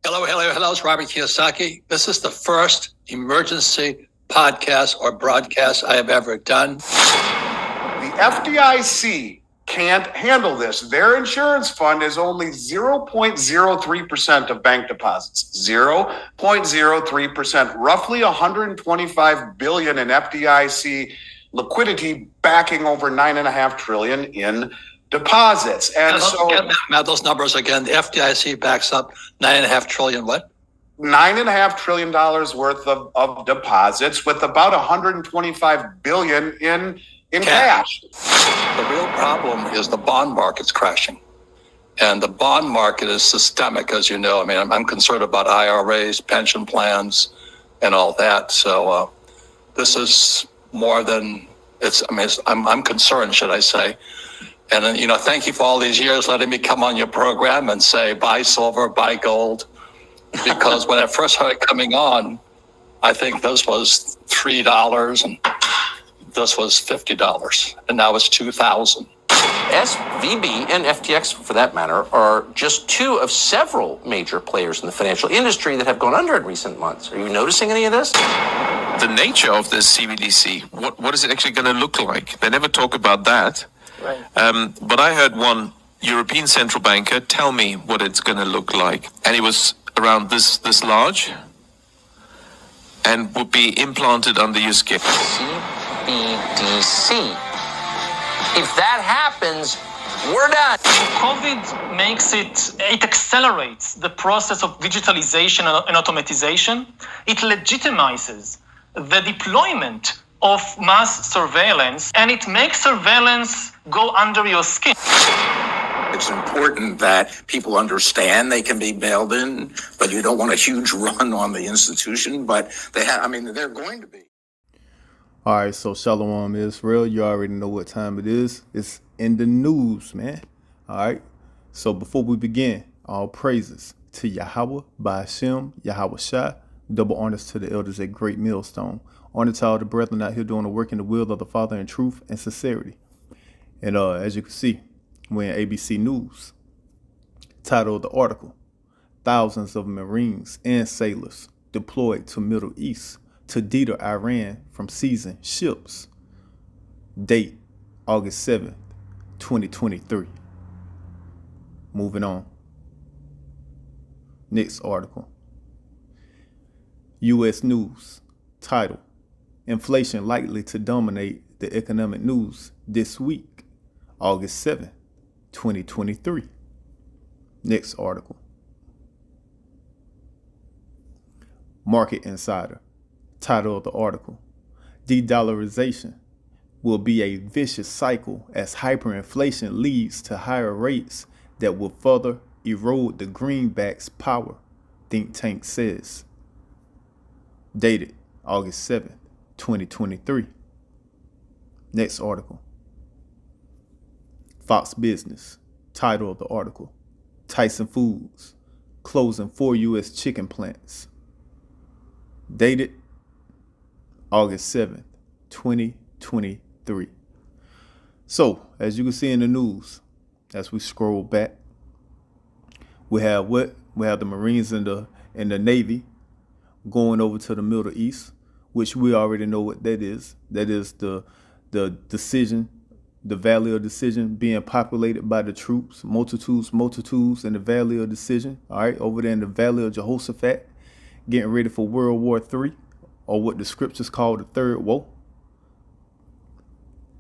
Hello. It's Robert Kiyosaki. This is the first emergency podcast or broadcast I have ever done. The FDIC can't handle this. Their insurance fund is only 0.03% of bank deposits. 0.03%, roughly $125 billion in FDIC liquidity backing over $9.5 trillion in deposits. And now those numbers again. The FDIC backs up $9.5 trillion. What? $9.5 trillion worth of deposits, with about $125 billion in cash. The real problem is the bond market's crashing. And the bond market is systemic, as you know. I mean, I'm concerned about IRAs, pension plans, and all that. So this is more than it's. I mean, I'm concerned, should I say? And thank you for all these years letting me come on your program and say buy silver, buy gold, because when I first started coming on, I think this was $3 and this was $50, and now it's $2,000. SVB and FTX, for that matter, are just two of several major players in the financial industry that have gone under in recent months. Are you noticing any of this? The nature of this CBDC, what is it actually going to look like? They never talk about that. Right. But I heard one European central banker tell me what it's going to look like. And it was around this large and would be implanted under your skin. CBDC. If that happens, we're done. COVID makes it accelerates the process of digitalization and automatization. It legitimizes the deployment of mass surveillance, and it makes surveillance go under your skin. It's important that people understand they can be bailed in, but you don't want a huge run on the institution. But they're going to be. All right, so Shalom Israel, you already know what time it is. It's in the news, man. All right, so before we begin, all praises to Yahweh, Ba'ashem, Yahweh Shai, double honors to the elders at Great Millstone. Honor to all the brethren out here doing the work in the will of the Father in truth and sincerity. And as you can see, we're in ABC News. Title of the article: thousands of Marines and sailors deployed to Middle East to deter Iran from seizing ships. Date: August 7th, 2023. Moving on. Next article. U.S. News. Title: inflation likely to dominate the economic news this week. August 7th, 2023. Next article. Market Insider. Title of the article: de-dollarization will be a vicious cycle as hyperinflation leads to higher rates that will further erode the greenback's power, think tank says. Dated August 7th, 2023. Next article. Fox Business. Title of the article: Tyson Foods closing 4 U.S. chicken plants. Dated August 7th, 2023. So, as you can see in the news, as we scroll back, we have what? We have the Marines and the Navy going over to the Middle East, which we already know what that is. That is the decision, the Valley of Decision being populated by the troops, multitudes in the Valley of Decision. All right, over there in the Valley of Jehoshaphat, getting ready for World War III, or what the scriptures call the Third Woe.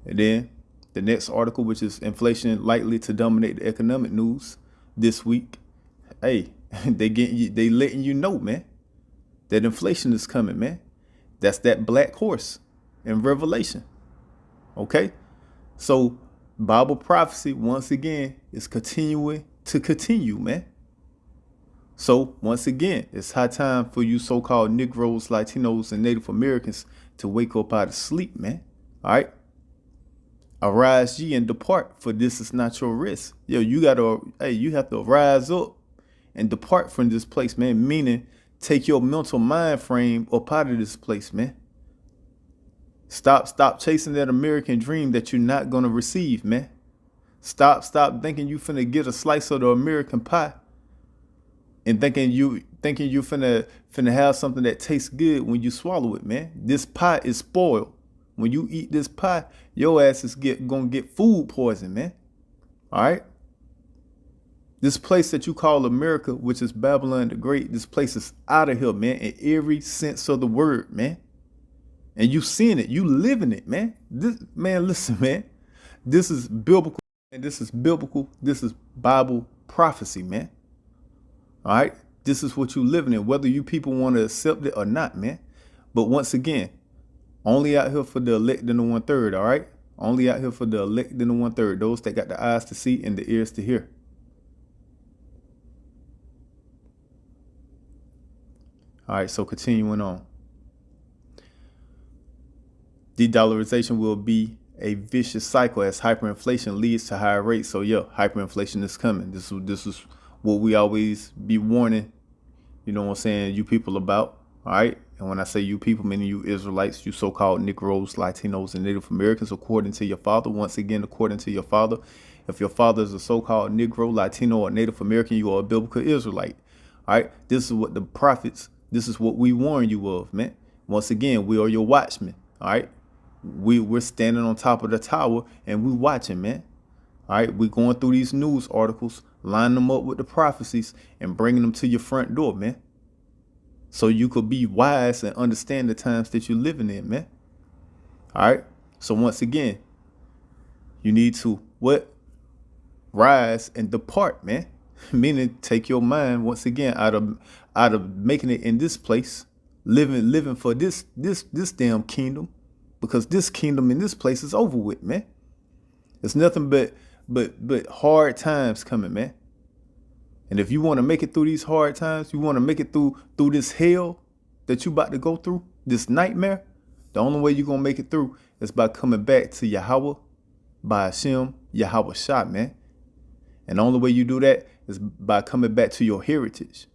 And then the next article, which is inflation likely to dominate the economic news this week. Hey, they letting you know, man, that inflation is coming, man. That's that black horse in Revelation. Okay? So Bible prophecy, once again, is continuing to continue, man. So once again, it's high time for you so-called Negroes, Latinos, and Native Americans to wake up out of sleep, man. All right? Arise ye and depart, for this is not your rest. Yo, you have to rise up and depart from this place, man. Meaning, take your mental mind frame up out of this place, man. Stop chasing that American dream that you're not gonna receive, man. Stop thinking you finna get a slice of the American pie and thinking you finna have something that tastes good when you swallow it, man. This pie is spoiled. When you eat this pie, your ass is gonna get food poison, man. All right. This place that you call America, which is Babylon the Great, this place is out of here, man, in every sense of the word, man. And you seeing it, you living it, man. This, man, listen, man. This is biblical, and this is biblical. This is Bible prophecy, man. All right. This is what you living in, whether you people want to accept it or not, man. But once again, only out here for the elect and the 1/3, all right? Only out here for the elect and the 1/3, those that got the eyes to see and the ears to hear. All right, so continuing on. De-dollarization will be a vicious cycle as hyperinflation leads to higher rates. So yeah, hyperinflation is coming. This is what we always be warning, you know what I'm saying, you people about. All right. And when I say you people, meaning you Israelites, you so-called Negroes, Latinos, and Native Americans, according to your father. Once again, according to your father, if your father is a so-called Negro, Latino, or Native American, you are a biblical Israelite. All right. This is what the prophets, this is what we warn you of, man. Once again, we are your watchmen. All right. We're standing on top of the tower and we watching, man. All right. We're going through these news articles, line them up with the prophecies and bringing them to your front door, man. So you could be wise and understand the times that you're living in, man. All right. So once again, you need to what? Rise and depart, man. Meaning take your mind once again out of making it in this place, living for this damn kingdom, because this kingdom in this place is over with, man. It's nothing but hard times coming, man. And if you want to make it through these hard times, you want to make it through this hell that you about to go through, this nightmare, the only way you're going to make it through is by coming back to Yahweh, by Hashem, Yahweh Shah, man. And the only way you do that is by coming back to your heritage,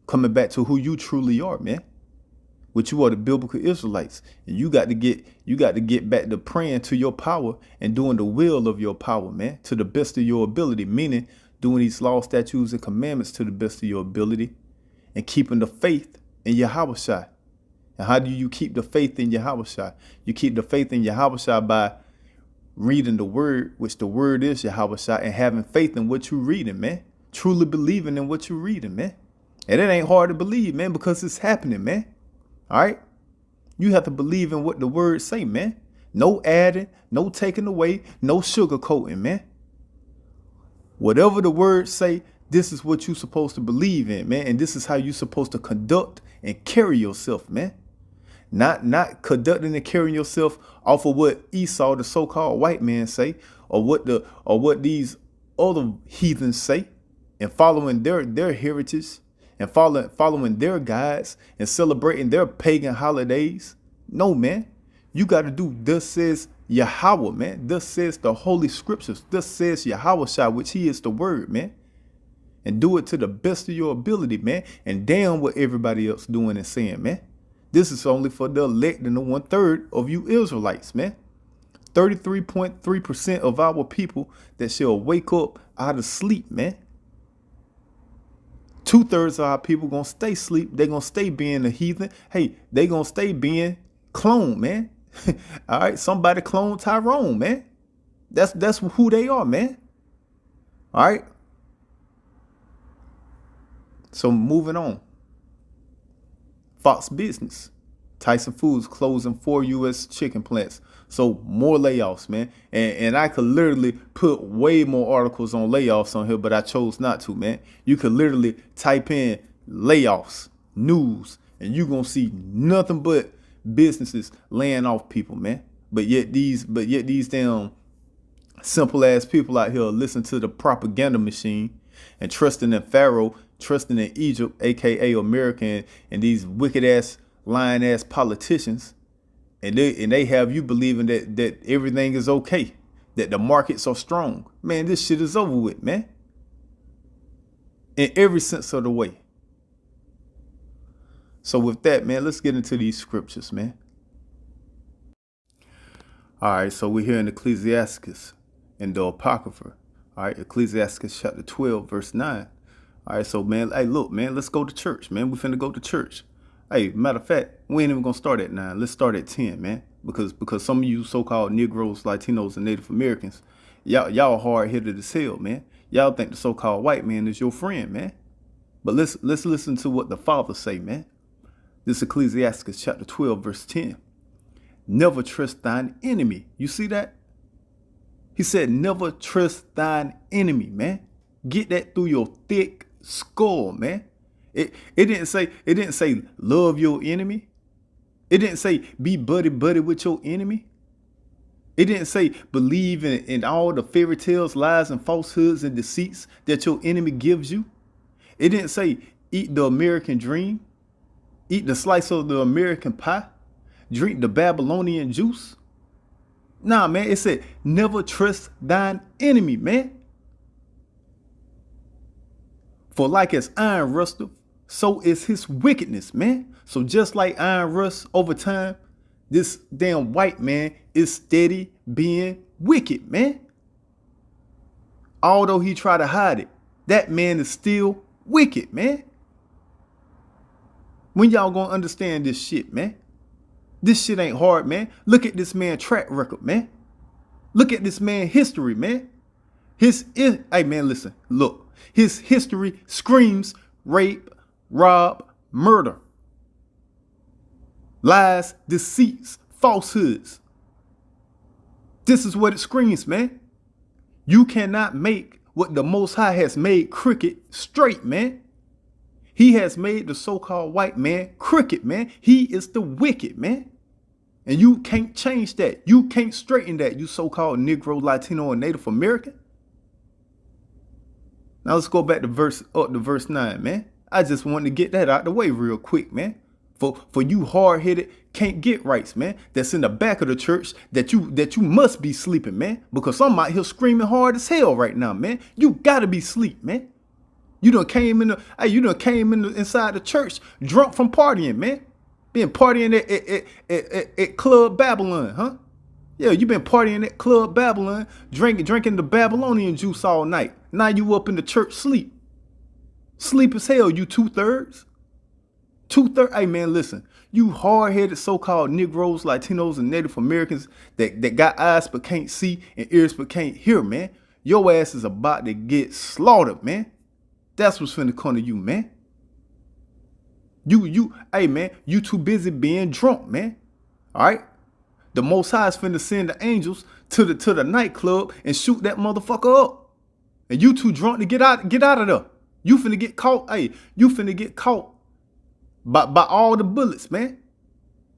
coming back to who you truly are, man. Which you are the biblical Israelites. And you got to get back to praying to your power and doing the will of your power, man, to the best of your ability, meaning doing these laws, statutes, and commandments to the best of your ability and keeping the faith in Yahweh Shai. And how do you keep the faith in Yahweh Shai? You keep the faith in Yahweh Shai by reading the word, which the word is Yahweh Shai, and having faith in what you're reading, man. Truly believing in what you're reading, man. And it ain't hard to believe, man, because it's happening, man. All right. You have to believe in what the words say, man. No adding, no taking away, no sugarcoating, man. Whatever the words say, this is what you're supposed to believe in, man. And this is how you're supposed to conduct and carry yourself, man. Not conducting and carrying yourself off of what Esau, the so-called white man, say, or what these other heathens say, and following their heritage and following their guides and celebrating their pagan holidays. No, man. You got to do thus says Yahweh, man. Thus says the Holy Scriptures. Thus says Yahweh Shai, which he is the word, man. And do it to the best of your ability, man. And damn what everybody else doing and saying, man. This is only for the elect and the 1/3 of you Israelites, man. 33.3% of our people that shall wake up out of sleep, man. 2/3 of our people gonna stay asleep. They gonna stay being a heathen. Hey, they gonna stay being cloned, man. All right, somebody clone Tyrone, man. That's who they are, man. All right. So moving on. Fox Business. Tyson Foods closing 4 U.S. chicken plants. So more layoffs, man. And I could literally put way more articles on layoffs on here, but I chose not to, man. You could literally type in layoffs, news, and you're going to see nothing but businesses laying off people, man. But yet these damn simple ass people out here listen to the propaganda machine and trusting in Pharaoh, trusting in Egypt, aka America, and these wicked ass, lying ass politicians, and they have you believing that everything is okay, that the markets are strong. Man, this shit is over with, man. In every sense of the way. So with that, man, let's get into these scriptures, man. All right, so we're here in Ecclesiastes in the Apocrypha. All right, Ecclesiastes chapter 12, verse 9. All right, so man, hey, look, man, let's go to church, man. We finna go to church. Hey, matter of fact, we ain't even gonna start at 9. Let's start at 10, man. Because some of you so-called Negroes, Latinos, and Native Americans, y'all hard-headed as hell, man. Y'all think the so-called white man is your friend, man. But let's listen to what the Father say, man. This Ecclesiastes chapter 12, verse 10. Never trust thine enemy. You see that? He said, never trust thine enemy, man. Get that through your thick skull, man. It didn't say love your enemy. It didn't say be buddy with your enemy. It didn't say believe in all the fairy tales, lies, and falsehoods and deceits that your enemy gives you. It didn't say eat the American dream, eat the slice of the American pie, drink the Babylonian juice. Nah, man, it said never trust thine enemy, man. For like as iron rusteth, so is his wickedness, man. So just like iron rusts over time, this damn white man is steady being wicked, man. Although he try to hide it, that man is still wicked, man. When y'all gonna understand this shit, man? This shit ain't hard, man. Look at this man's track record, man. Look at this man's history, man. Hey, man, listen, look. His history screams rape, rob, murder, lies, deceits, falsehoods. This is what it screams, man. You cannot make what the Most High has made crooked straight, man. He has made the so-called white man crooked, man. He is the wicked, man. And you can't change that. You can't straighten that, you so-called Negro, Latino, and Native American. Now let's go back to verse 9, man. I just wanted to get that out the way real quick, man. For you hard-headed, can't get rights, man. That's in the back of the church that you must be sleeping, man. Because I'm out here screaming hard as hell right now, man. You gotta be asleep, man. You done came inside the church drunk from partying, man. Been partying at Club Babylon, huh? Yeah, you been partying at Club Babylon, drinking the Babylonian juice all night. Now you up in the church sleep. Sleep as hell, you 2/3. 2/3. Hey, man, listen. You hard-headed so-called Negroes, Latinos, and Native Americans that got eyes but can't see and ears but can't hear, man. Your ass is about to get slaughtered, man. That's what's finna come to you, man. Hey, man, you too busy being drunk, man. All right? The Most High is finna send the angels to the nightclub and shoot that motherfucker up. And you too drunk to get out of there. You finna get caught. Hey, you finna get caught by all the bullets, man.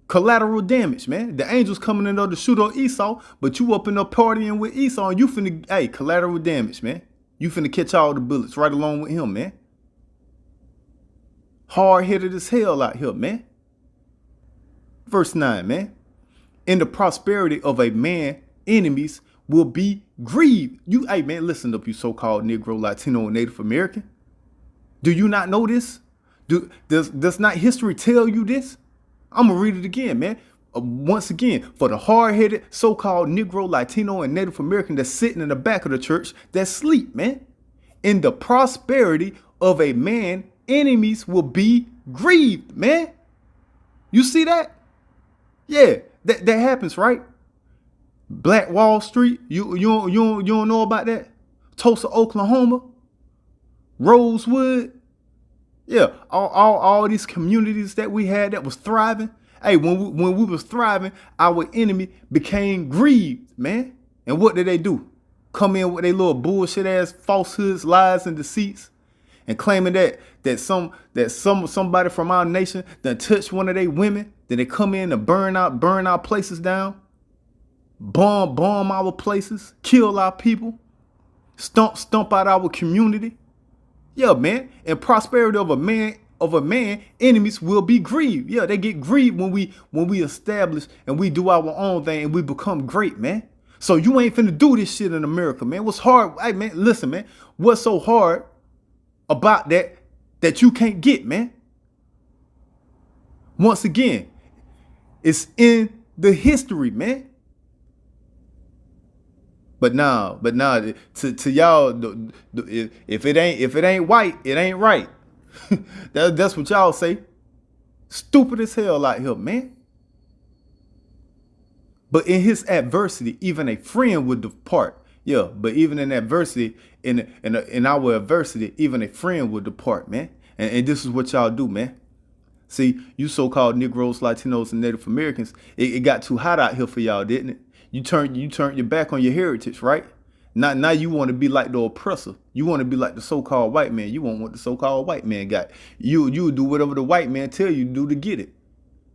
Collateral damage, man. The angels coming in there to shoot on Esau, but you up in there partying with Esau and you finna, hey, collateral damage, man. You finna catch all the bullets right along with him, man. Hard-headed as hell out here, man. Verse 9, man. In the prosperity of a man, enemies will be grieved. Hey, man, listen up, you so-called Negro, Latino, and Native American. Do you not know this? Does not history tell you this? I'm going to read it again, man. Once again, for the hard-headed so-called Negro, Latino, and Native American that's sitting in the back of the church that sleep, man. In the prosperity of a man, enemies will be grieved, man. You see that? Yeah, that happens, right? Black Wall Street, you don't know about that? Tulsa, Oklahoma, Rosewood. Yeah, all these communities that we had that was thriving. Hey, when we was thriving, our enemy became grieved, man. And what did they do? Come in with their little bullshit ass falsehoods, lies, and deceits, and claiming that somebody from our nation that touched one of their women, then they come in and burn our places down, bomb our places, kill our people, stomp out our community. Yeah, man. And prosperity of a man, enemies will be grieved. Yeah, they get grieved when we establish and we do our own thing and we become great, man. So you ain't finna do this shit in America, man. What's hard? Hey, man, listen, man. What's so hard about that you can't get, man? Once again, it's in the history, man. But now, to y'all, if it ain't white, it ain't right. That's what y'all say. Stupid as hell out here, man. But in his adversity, even a friend would depart. Yeah, but even in adversity, in our adversity, even a friend would depart, man. And this is what y'all do, man. See, you so-called Negroes, Latinos, and Native Americans, it got too hot out here for y'all, didn't it? You turned your back on your heritage, right? Now you want to be like the oppressor. You want to be like the so-called white man. You want what the so-called white man got. You do whatever the white man tell you to do to get it,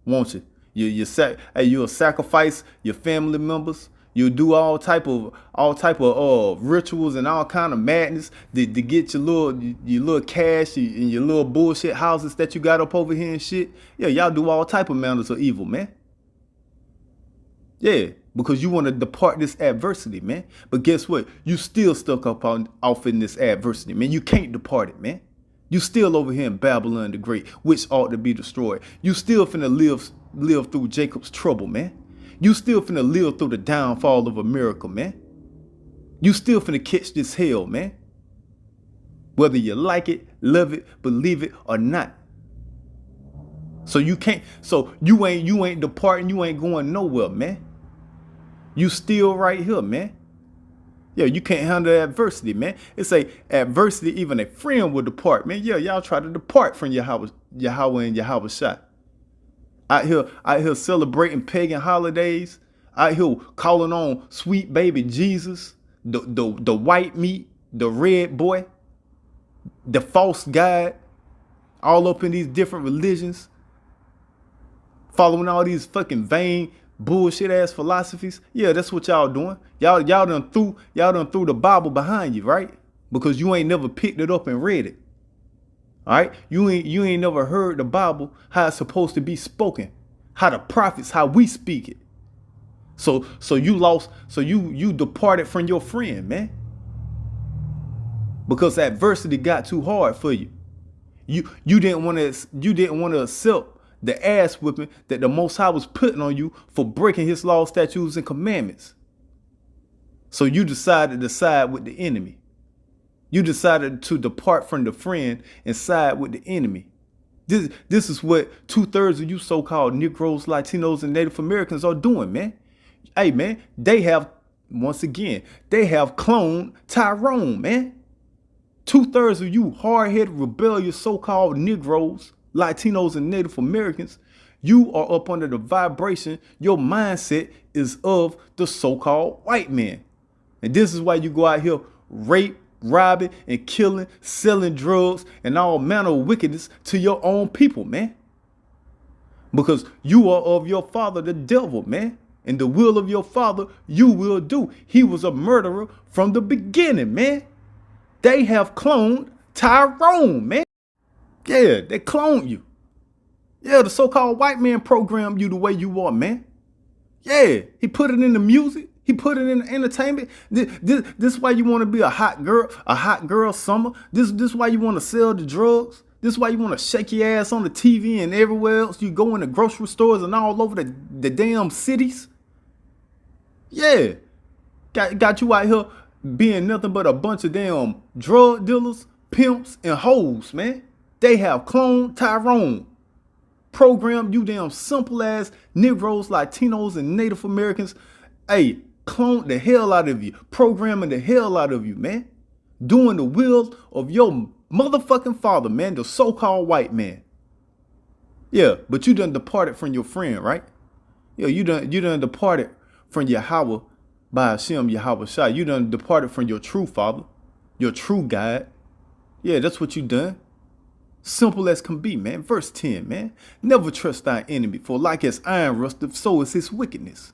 won't you? You'll sacrifice your family members. You'll do all type of rituals and all kind of madness to get your little cash and your little bullshit houses that you got up over here and shit. Yeah, y'all do all type of manners of evil, man. Yeah, because you want to depart this adversity, man. But guess what? You still stuck off in this adversity, man. You can't depart it, man. You still over here in Babylon the Great, which ought to be destroyed. You still finna live through Jacob's trouble, man. You still finna live through the downfall of America, man. You still finna catch this hell, man. Whether you like it, love it, believe it, or not. So you ain't departing, you ain't going nowhere, man. You still right here, man. Yeah, you can't handle adversity, man. It's a adversity, even a friend will depart, man. Yeah, y'all try to depart from Yahweh and Yahweh Shai. Out here celebrating pagan holidays. Out here calling on sweet baby Jesus, the white meat, the red boy, the false God, all up in these different religions, following all these fucking vain bullshit ass philosophies. Yeah, that's what y'all doing. Y'all done threw the Bible behind you, right? Because you ain't never picked it up and read it. All right, you ain't never heard the Bible how it's supposed to be spoken, how the prophets, how we speak it. So you departed from your friend, man, because adversity got too hard for you. You didn't want to accept the ass whipping that the Most High was putting on you for breaking His laws, statutes, and commandments. So you decided to side with the enemy. You decided to depart from the friend and side with the enemy. This is what 2/3 of you so-called Negroes, Latinos, and Native Americans are doing, man. Hey, man, they have cloned Tyrone, man. 2/3 of you hard-headed, rebellious so-called Negroes, Latinos, and Native Americans, you are up under the vibration. Your mindset is of the so-called white man. And this is why you go out here, rape, robbing, and killing, selling drugs, and all manner of wickedness to your own people, man. Because you are of your father, the devil, man. And the will of your father, you will do. He was a murderer from the beginning, man. They have cloned Tyrone, man. Yeah, they cloned you. Yeah, the so-called white man programmed you the way you are, man. Yeah, he put it in the music. He put it in the entertainment. This is why you want to be a hot girl summer. This is why you want to sell the drugs. This is why you want to shake your ass on the TV and everywhere else. You go in the grocery stores and all over the damn cities. Yeah, got you out here being nothing but a bunch of damn drug dealers, pimps, and hoes, man. They have cloned Tyrone. Programmed you damn simple ass Negroes, Latinos, and Native Americans. Hey, cloned the hell out of you. Programming the hell out of you, man. Doing the will of your motherfucking father, man. The so-called white man. Yeah, but you done departed from your friend, right? Yeah, you done departed from Yahweh by Hashem, Yahweh Shai. You done departed from your true father, your true God. Yeah, that's what you done. Simple as can be, man. Verse 10, man. Never trust thy enemy, for like as iron rusteth, so is his wickedness.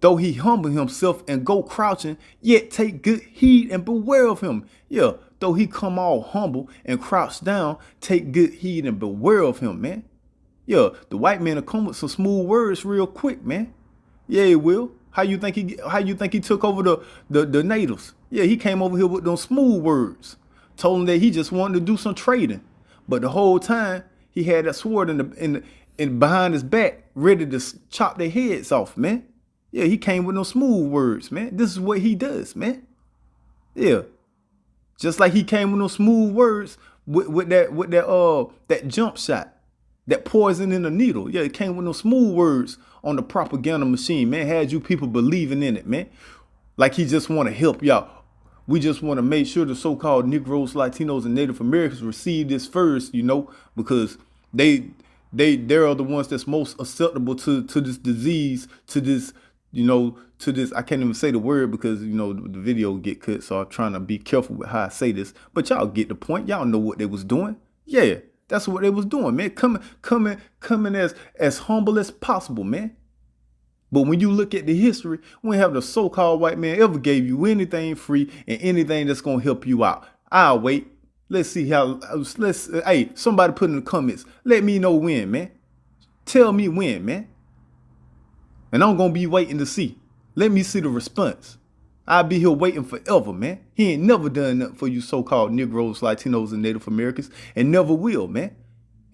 Though he humble himself and go crouching, yet take good heed and beware of him. Yeah, though he come all humble and crouch down, take good heed and beware of him, man. Yeah, the white man will come with some smooth words real quick, man. Yeah, he will. How you think he took over the natives? Yeah, he came over here with those smooth words. Told him that he just wanted to do some trading, but the whole time he had that sword in behind his back, ready to chop their heads off, man. Yeah, he came with no smooth words, man. This is what he does, man. Yeah. Just like he came with no smooth words with that jump shot, that poison in the needle. Yeah, it came with no smooth words on the propaganda machine, man. Had you people believing in it, man. Like he just want to help y'all. We just want to make sure the so-called Negroes, Latinos, and Native Americans receive this first, you know, because they're the ones that's most susceptible to this disease, to this, you know, to this. I can't even say the word because, you know, the video get cut. So I'm trying to be careful with how I say this. But y'all get the point. Y'all know what they was doing. Yeah, that's what they was doing, man. Coming as humble as possible, man. But when you look at the history, we have the so-called white man ever gave you anything free and anything that's going to help you out. I'll wait. Let's see how, hey, somebody put in the comments. Let me know when, man. Tell me when, man. And I'm going to be waiting to see. Let me see the response. I'll be here waiting forever, man. He ain't never done nothing for you so-called Negroes, Latinos, and Native Americans, and never will, man.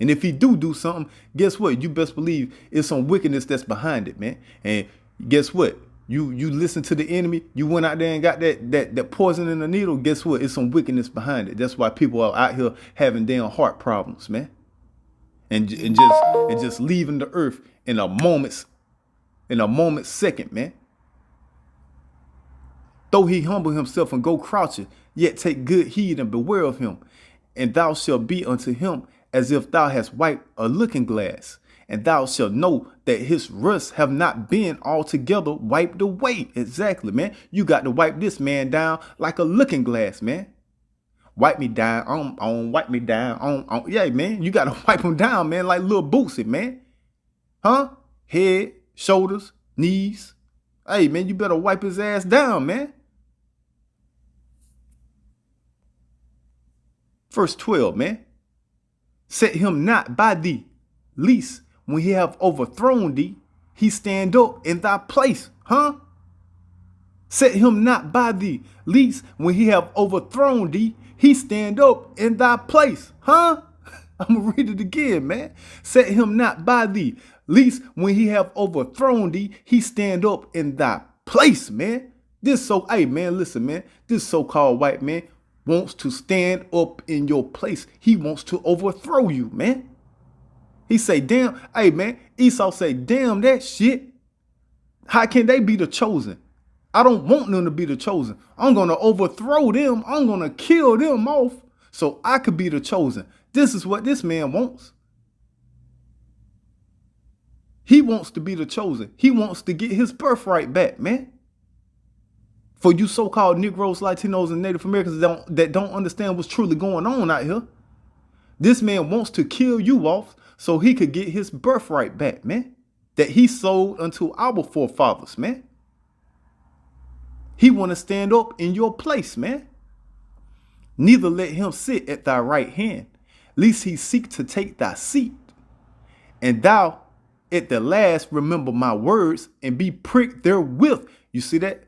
And if he do something, guess what? You best believe it's some wickedness that's behind it, man. And guess what? You listen to the enemy. You went out there and got that poison in the needle. Guess what? It's some wickedness behind it. That's why people are out here having damn heart problems, man. And just leaving the earth in a moment's second, man. Though he humble himself and go crouching, yet take good heed and beware of him. And thou shalt be unto him as if thou hast wiped a looking glass, and thou shalt know that his rusts have not been altogether wiped away. Exactly, man. You got to wipe this man down like a looking glass, man. Wipe me down, wipe me down, on. Yeah, man, you got to wipe him down, man, like little Boosie, man. Huh? Head, shoulders, knees. Hey, man, you better wipe his ass down, man. Verse 12, man. Set him not by thee, lest when he have overthrown thee, he stand up in thy place. Huh? Set him not by thee, lest when he have overthrown thee, he stand up in thy place. Huh? I'm gonna read it again, man. Set him not by thee, lest when he have overthrown thee, he stand up in thy place, man. Hey, man, listen, man. This so-called white man wants to stand up in your place. He wants to overthrow you, man. He say, damn, hey, man, Esau say, damn that shit. How can they be the chosen? I don't want them to be the chosen. I'm going to overthrow them. I'm going to kill them off so I could be the chosen. This is what this man wants. He wants to be the chosen. He wants to get his birthright back, man. For you so-called Negroes, Latinos, and Native Americans that don't understand what's truly going on out here. This man wants to kill you off so he could get his birthright back, man. That he sold unto our forefathers, man. He want to stand up in your place, man. Neither let him sit at thy right hand, lest he seek to take thy seat. And thou at the last remember my words and be pricked therewith. You see that?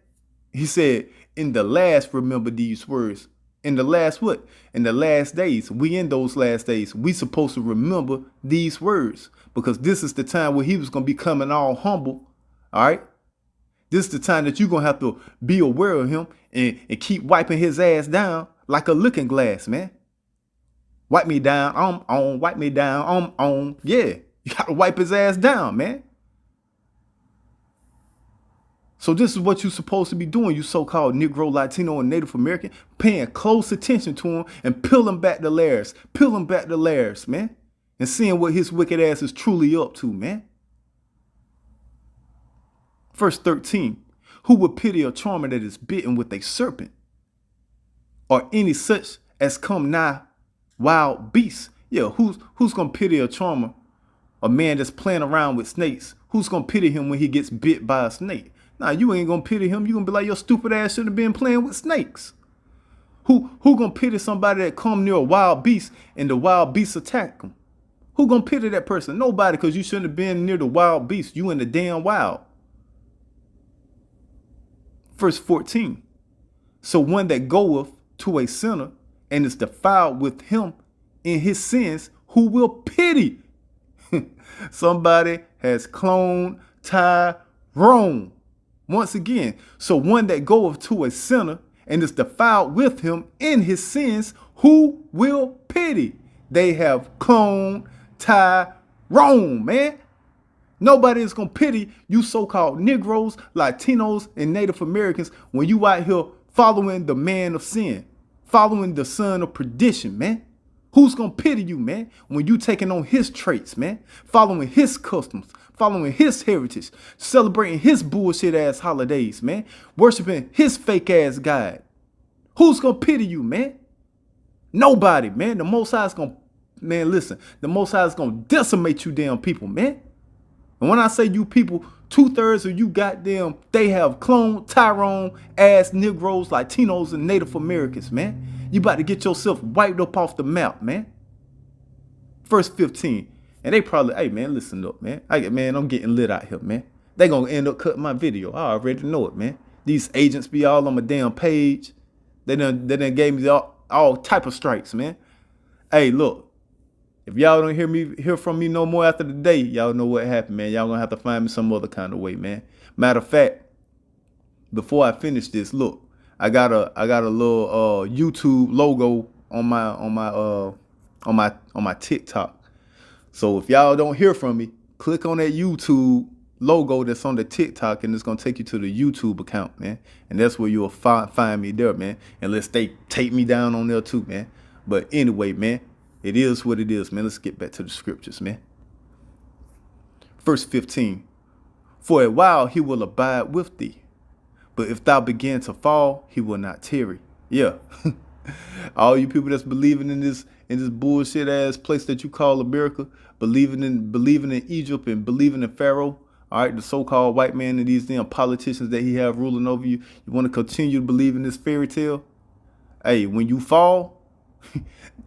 He said, in the last, remember these words. In the last what? In the last days. We in those last days. We supposed to remember these words. Because this is the time where he was going to be coming all humble. All right? This is the time that you're going to have to be aware of him and keep wiping his ass down like a looking glass, man. Wipe me down. I'm on. Wipe me down. I'm on. Yeah. You got to wipe his ass down, man. So this is what you're supposed to be doing, you so-called Negro, Latino, and Native American, paying close attention to him and peeling back the layers. Peeling back the layers, man. And seeing what his wicked ass is truly up to, man. Verse 13. Who would pity a charmer that is bitten with a serpent? Or any such as come nigh wild beasts? Yeah, who's going to pity a charmer? A man that's playing around with snakes. Who's going to pity him when he gets bit by a snake? Nah, you ain't gonna pity him. You gonna be like, your stupid ass should have been playing with snakes. Who gonna pity somebody that come near a wild beast and the wild beast attack them? Who gonna pity that person? Nobody, because you shouldn't have been near the wild beast. You in the damn wild. Verse 14. So one that goeth to a sinner and is defiled with him in his sins, who will pity? Somebody has cloned Tyrone. Once again, so one that goeth to a sinner and is defiled with him in his sins, who will pity? They have cloned Tyrone, man. Nobody is going to pity you so-called Negroes, Latinos, and Native Americans when you out here following the man of sin, following the son of perdition, man. Who's going to pity you, man, when you taking on his traits, man, following his customs, following his heritage, celebrating his bullshit-ass holidays, man, worshiping his fake-ass God? Who's going to pity you, man? Nobody, man. The Most High is going to, man, listen, the Most High is going to decimate you damn people, man. And when I say you people, 2/3 of you goddamn, they have cloned Tyrone ass Negroes, Latinos, and Native Americans, man. You about to get yourself wiped up off the map, man. Verse 15. And they probably, hey man, listen up, man. I'm getting lit out here, man. They gonna end up cutting my video. I already know it, man. These agents be all on my damn page. They done gave me all type of strikes, man. Hey, look. If y'all don't hear from me no more after the day, y'all know what happened, man. Y'all gonna have to find me some other kind of way, man. Matter of fact, before I finish this, look, I got a little YouTube logo on my TikTok. So if y'all don't hear from me, click on that YouTube logo that's on the TikTok, and it's gonna take you to the YouTube account, man. And that's where you'll find me there, man. Unless they take me down on there too, man. But anyway, man. It is what it is, man. Let's get back to the scriptures, man. Verse 15. For a while he will abide with thee, but if thou begin to fall, he will not tarry. Yeah. All you people that's believing in this bullshit ass place that you call America, believing in Egypt and believing in Pharaoh, all right, the so-called white man and these damn politicians that he have ruling over you, you want to continue to believe in this fairy tale? Hey, when you fall,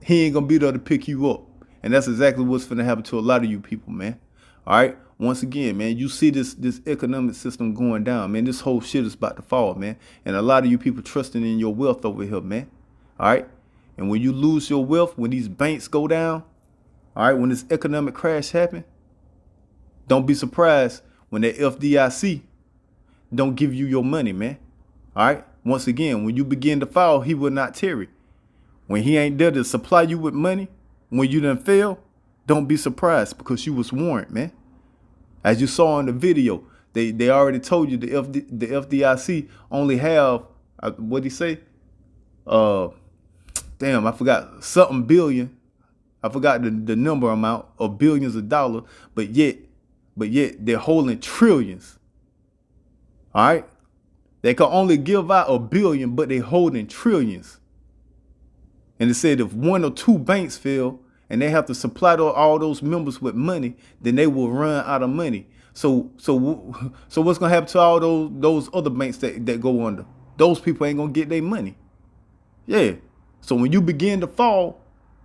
he ain't gonna be there to pick you up. And that's exactly what's gonna happen to a lot of you people, man. All right. Once again, man, you see this economic system going down, man. This whole shit is about to fall, man. And a lot of you people trusting in your wealth over here, man. All right. And when you lose your wealth, when these banks go down, all right, when this economic crash happen, don't be surprised when that FDIC don't give you your money, man. All right. Once again, when you begin to fall, he will not tarry. When he ain't there to supply you with money, when you done fail, don't be surprised because you was warned, man. As you saw in the video, they already told you the FDIC only have, what'd he say? Damn, I forgot something billion. I forgot the number amount of billions of dollars, but yet they're holding trillions. All right. They can only give out $1 billion, but they holding trillions. And it said if one or two banks fail and they have to supply all those members with money, then they will run out of money. So what's gonna happen to all those other banks that go under? Those people ain't gonna get their money. Yeah. So when you begin to fall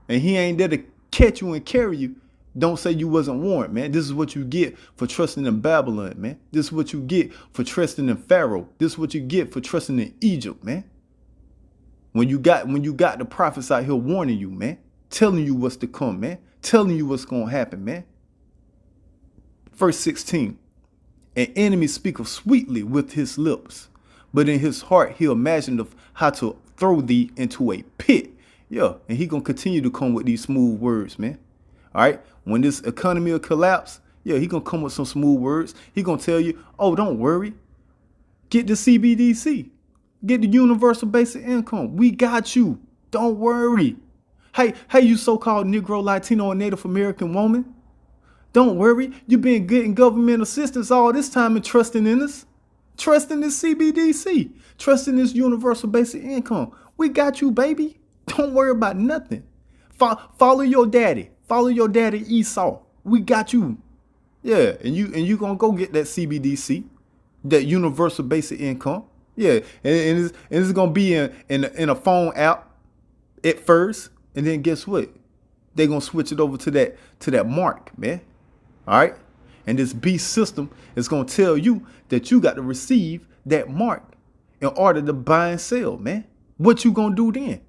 and he ain't there to catch you and carry you, don't say you wasn't warned, man. This is what you get for trusting in Babylon, man. This is what you get for trusting in Pharaoh. This is what you get for trusting in Egypt, man. When you got the prophets out here warning you, man, telling you what's to come, man, telling you what's going to happen, man. Verse 16, an enemy speaketh sweetly with his lips, but in his heart he imagined of how to throw thee into a pit. Yeah, and he going to continue to come with these smooth words, man. All right, when this economy will collapse, yeah, he going to come with some smooth words. He going to tell you, oh, don't worry, get the CBDC. Get the universal basic income. We got you. Don't worry. Hey, you so-called Negro, Latino, and Native American woman. Don't worry. You've been getting government assistance all this time and trusting in us. Trusting this CBDC. Trusting this universal basic income. We got you, baby. Don't worry about nothing. Follow your daddy. Follow your daddy Esau. We got you. Yeah, and you gonna go get that CBDC, that universal basic income. Yeah, and it's gonna be in a phone app at first, and then guess what? They're gonna switch it over to that mark, man. All right, and this beast system is gonna tell you that you got to receive that mark in order to buy and sell, man. What you gonna do then?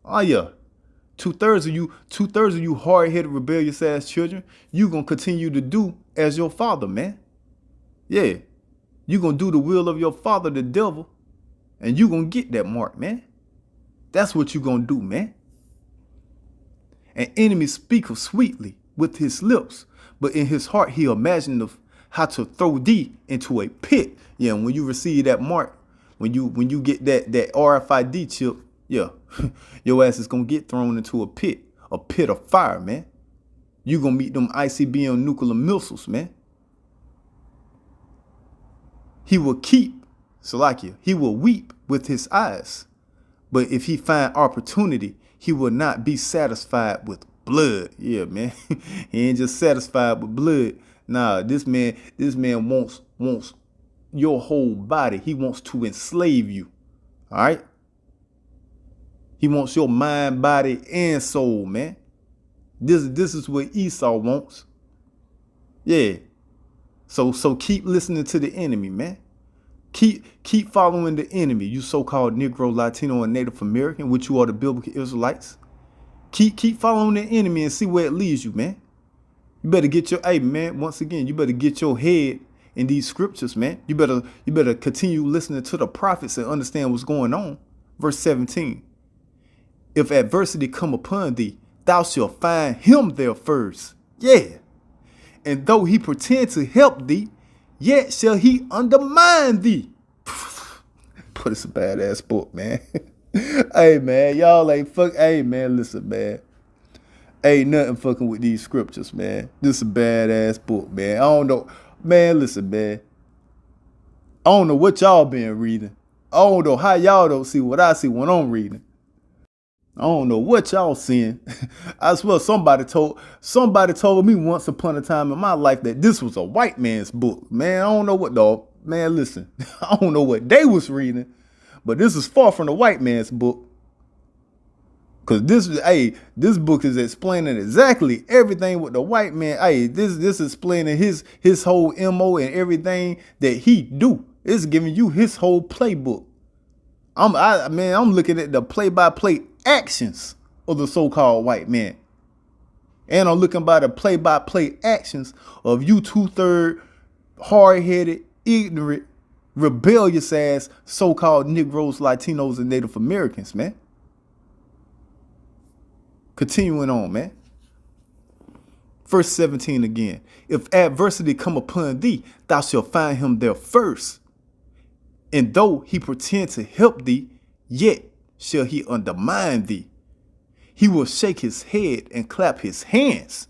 Oh yeah, 2/3 of you hard-headed, rebellious ass children, you gonna continue to do as your father, man. Yeah. You gonna do the will of your father, the devil, and you gonna get that mark, man. That's what you gonna do, man. An enemy speaketh sweetly with his lips, but in his heart he imagineth how to throw thee into a pit. Yeah, when you receive that mark, when you get that RFID chip, yeah, your ass is gonna get thrown into a pit of fire, man. You gonna meet them ICBM nuclear missiles, man. He will keep, Salakia, he will weep with his eyes. But if he find opportunity, he will not be satisfied with blood. Yeah, man. He ain't just satisfied with blood. Nah, this man wants your whole body. He wants to enslave you. All right? He wants your mind, body, and soul, man. This is what Esau wants. Yeah. So keep listening to the enemy, man. Keep following the enemy, you so-called Negro, Latino, and Native American, which you are the biblical Israelites. Keep following the enemy and see where it leads you, man. You better get your, hey, man, once again, you better get your head in these scriptures, man. You better continue listening to the prophets and understand what's going on. Verse 17. If adversity come upon thee, thou shalt find him there first. Yeah. And though he pretend to help thee, yet shall he undermine thee. But it's a badass book, man. Hey, man, y'all ain't fuck. Hey, man, listen, man. Ain't nothing fucking with these scriptures, man. This is a badass book, man. I don't know. Man, listen, man. I don't know what y'all been reading. I don't know how y'all don't see what I see when I'm reading. I don't know what y'all seeing. I swear somebody told me once upon a time in my life that this was a white man's book. Man, I don't know what, dog. Man, listen. I don't know what they was reading, but this is far from the white man's book. Cause this book is explaining exactly everything with the white man. Hey, this is explaining his whole MO and everything that he do. It's giving you his whole playbook. I'm looking at the play-by-play actions of the so-called white man. And I'm looking by the play-by-play actions of you 2/3 hard-headed, ignorant, rebellious ass so-called Negroes, Latinos, and Native Americans, man. Continuing on, man. Verse 17 again. If adversity come upon thee, thou shalt find him there first. And though he pretend to help thee, yet shall he undermine thee. He will shake his head and clap his hands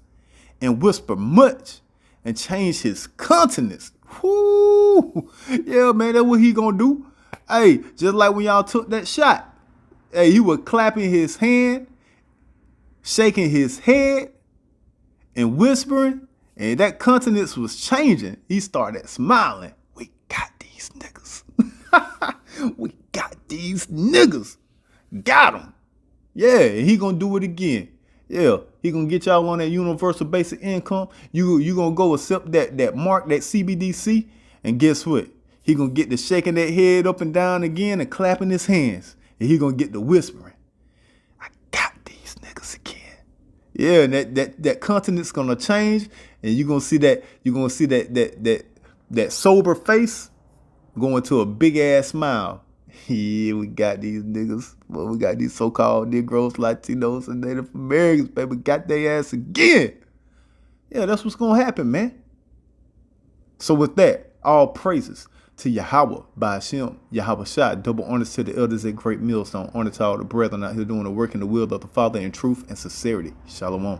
and whisper much and change his countenance. Whoo! Yeah, man, that's what he gonna do. Hey, just like when y'all took that shot. Hey, he was clapping his hand, shaking his head, and whispering, and that countenance was changing. He started smiling. We got these niggas. We got these niggas. Got them. Yeah, he gonna do it again. Yeah, he gonna get y'all on that universal basic income. You gonna go accept that mark, that CBDC, and guess what? He gonna get the shaking that head up and down again and clapping his hands, and he gonna get the whispering. I got these niggas again. Yeah, and that countenance gonna change, and you gonna see that sober face going to a big ass smile. Yeah, we got these niggas. Well, we got these so-called Negroes, Latinos, and Native Americans, baby. Got their ass again. Yeah, that's what's gonna happen, man. So with that, all praises to Yahweh, Ba'ashem, Yahweh Shai. Double honors to the elders at Great Millstone. Honor to all the brethren out here doing the work in the will of the Father in truth and sincerity. Shalom.